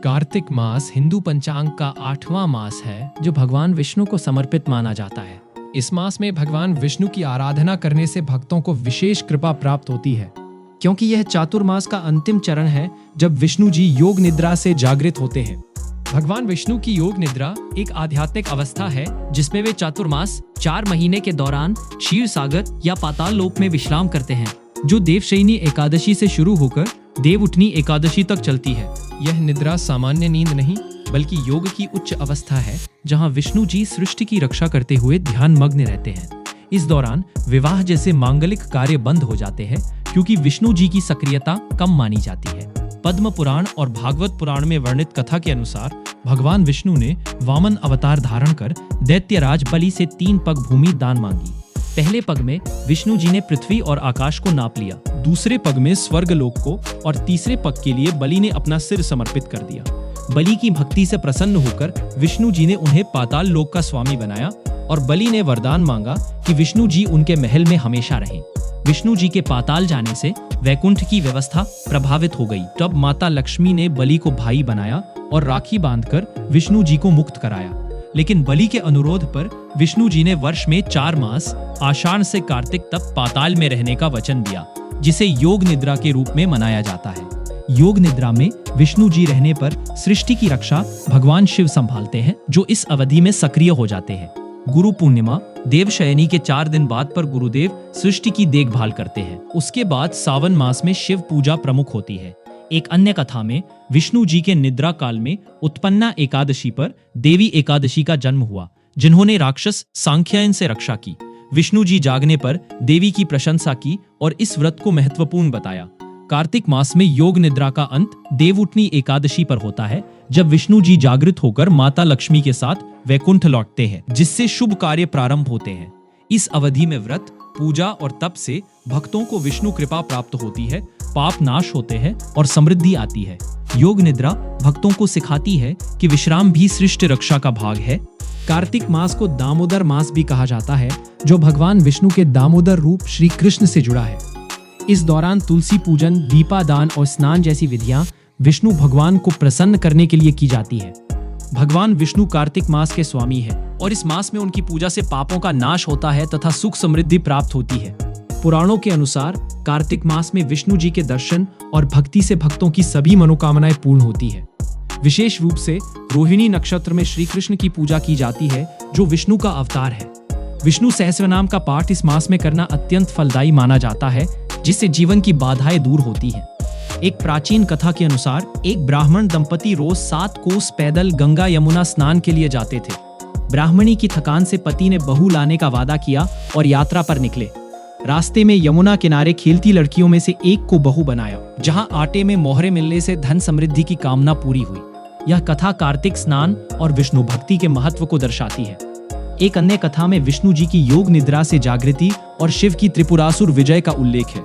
कार्तिक मास हिंदू पंचांग का 8वां मास है जो भगवान विष्णु को समर्पित माना जाता है। इस मास में भगवान विष्णु की आराधना करने से भक्तों को विशेष कृपा प्राप्त होती है, क्योंकि यह चातुर्मास का अंतिम चरण है जब विष्णु जी योग निद्रा से जागृत होते हैं। भगवान विष्णु की योग निद्रा एक आध्यात्मिक अवस्था है जिसमें वे चातुर्मास 4 महीने के दौरान क्षीर सागर या पाताल लोक में विश्राम करते हैं, जो देवशयनी एकादशी से शुरू होकर देवउठनी एकादशी तक चलती है। यह निद्रा सामान्य नींद नहीं बल्कि योग की उच्च अवस्था है जहां विष्णु जी सृष्टि की रक्षा करते हुए ध्यान मग्न रहते हैं। इस दौरान विवाह जैसे मांगलिक कार्य बंद हो जाते हैं क्योंकि विष्णु जी की सक्रियता कम मानी जाती है। पद्म पुराण और भागवत पुराण में वर्णित कथा के अनुसार भगवान विष्णु ने वामन अवतार धारण कर दैत्यराज बलि से 3 पग भूमि दान मांगी। पहले पग में विष्णु जी ने पृथ्वी और आकाश को नाप लिया, दूसरे पग में स्वर्ग लोक को और तीसरे पग के लिए बलि ने अपना सिर समर्पित कर दिया। बलि की भक्ति से प्रसन्न होकर विष्णु जी ने उन्हें पाताल लोक का स्वामी बनाया और बलि ने वरदान मांगा कि विष्णु जी उनके महल में हमेशा रहें। विष्णु जी के पाताल जाने से वैकुंठ की व्यवस्था प्रभावित हो गई। तब माता लक्ष्मी ने बलि को भाई बनाया और राखी बांधकर विष्णु जी को मुक्त कराया। लेकिन बलि के अनुरोध पर विष्णु जी ने वर्ष में 4 मास आषाढ़ से कार्तिक तक पाताल में रहने का वचन दिया, जिसे योग निद्रा के रूप में मनाया जाता है। योग निद्रा में विष्णु जी रहने पर सृष्टि की रक्षा भगवान शिव संभालते हैं, जो इस अवधि में सक्रिय हो जाते हैं। गुरु पूर्णिमा देवशयनी के 4 दिन बाद पर गुरुदेव सृष्टि की देखभाल करते हैं। उसके बाद सावन मास में शिव पूजा प्रमुख होती है। एक अन्य कथा में विष्णु जी के निद्रा काल में उत्पन्ना एकादशी पर देवी एकादशी का जन्म हुआ, जिन्होंने राक्षस सांख्यायन से रक्षा की। विष्णु जी जागने पर देवी की प्रशंसा की और इस व्रत को महत्वपूर्ण बताया। कार्तिक मास में योग निद्रा का अंत देवउठनी एकादशी पर होता है, जब विष्णु जी जागृत होकर माता लक्ष्मी के साथ वैकुंठ लौटते हैं, जिससे शुभ कार्य प्रारंभ होते हैं। इस अवधि में व्रत, पूजा और तप से भक्तों को विष्णु कृपा प्राप्त होती है, पाप नाश होते हैं और समृद्धि आती है। योग निद्रा भक्तों को सिखाती है कि विश्राम भी सृष्टि रक्षा का भाग है। कार्तिक मास को दामोदर मास भी कहा जाता है, जो भगवान विष्णु के दामोदर रूप श्री कृष्ण से जुड़ा है। इस दौरान तुलसी पूजन, दीपादान और स्नान जैसी विधियां विष्णु भगवान को प्रसन्न करने के लिए की जाती है। भगवान विष्णु कार्तिक मास के स्वामी है और इस मास में उनकी पूजा से पापों का नाश होता है तथा सुख समृद्धि प्राप्त होती है। पुराणों के अनुसार कार्तिक मास में विष्णु जी के दर्शन और भक्ति से भक्तों की सभी मनोकामनाएं पूर्ण होती है। विशेष रूप से रोहिणी नक्षत्र में श्री कृष्ण की पूजा की जाती है, जो विष्णु का अवतार है। विष्णु सहस्रनाम का पाठ इस मास में करना अत्यंत फलदायी माना जाता है, जिससे जीवन की बाधाएं दूर होती हैं। एक प्राचीन कथा के अनुसार एक ब्राह्मण दंपति रोज 7 कोस पैदल गंगा यमुना स्नान के लिए जाते थे। ब्राह्मणी की थकान से पति ने बहू लाने का वादा किया और यात्रा पर निकले। रास्ते में यमुना किनारे खेलती लड़कियों में से एक को बहू बनाया, जहां आटे में मोहरे मिलने से धन समृद्धि की कामना पूरी हुई। यह कथा कार्तिक स्नान और विष्णु भक्ति के महत्व को दर्शाती है। एक अन्य कथा में विष्णु जी की योग निद्रा से जागृति और शिव की त्रिपुरासुर विजय का उल्लेख है।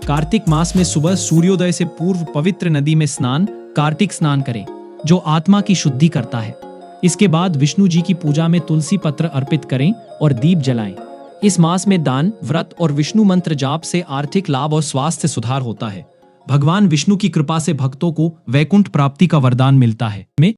कार्तिक मास में सुबह सूर्योदय से पूर्व पवित्र नदी में स्नान, कार्तिक स्नान करें, जो आत्मा की शुद्धि करता है। इसके बाद विष्णु जी की पूजा में तुलसी पत्र अर्पित करें और दीप जलाएं। इस मास में दान, व्रत और विष्णु मंत्र जाप से आर्थिक लाभ और स्वास्थ्य सुधार होता है। भगवान विष्णु की कृपा से भक्तों को वैकुंठ प्राप्ति का वरदान मिलता है।